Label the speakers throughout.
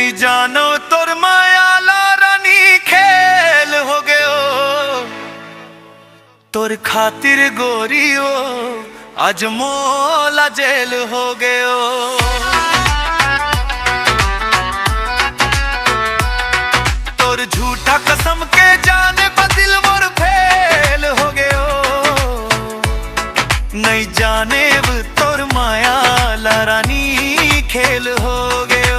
Speaker 1: नहीं जानो तोर माया लारानी खेल हो गयो। तोर खातिर गोरियो आज मोला जेल हो गयो। तोर झूठा कसम के जाने बदिल मोर फेल हो गयो। नहीं जाने अब तोर माया लारानी खेल हो गयो।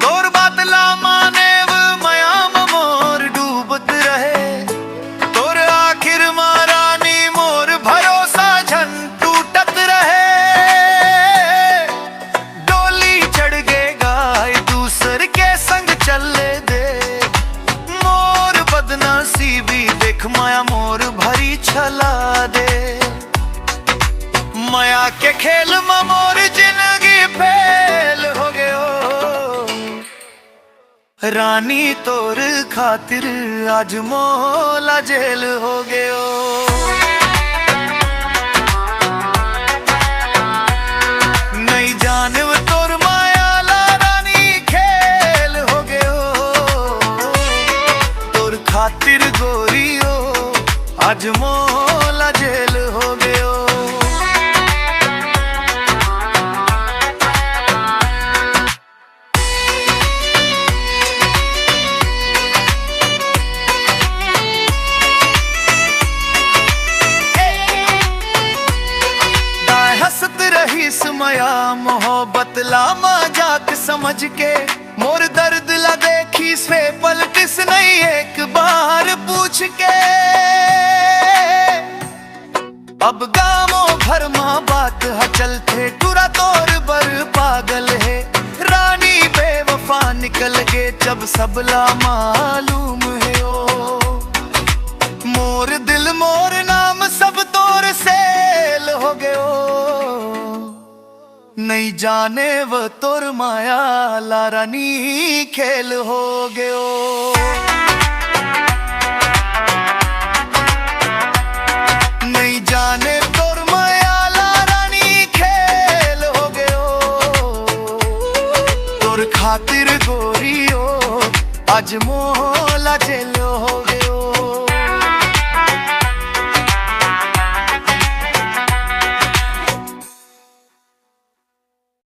Speaker 1: तोर बातला माने माया मोर डूबत रहे। तोर आखिर मारानी मोर भरोसा झन टूटत रहे। डोली चढ़ गए गाय दूसर के संग चले दे। मोर बदनसीबी देख माया मोर भरी छला दे। माया के खेल में मोर जिंदगी फेल हो गयो। रानी तोर खातिर आज मोला जेल हो गयो। नहीं जाने तोर माया लारानी खेल हो गयो। तोर खातिर गोरियो आज मोला जेल हो गयो। हंसत रही माया मोहब्बत ला मजाक समझ के। मोर दर्द ला देखी से पलटिस नहीं एक बार पूछ के। अब गामों भर माँ बात हचल थे टूरा तोर बर पागल है। रानी बेवफा निकल गए जब सबला मालूम है ओ। मोर दिल मोर नाम सब तोर सेल हो गयो। नहीं जाने वो तोर माया लारानी खेल हो गयो।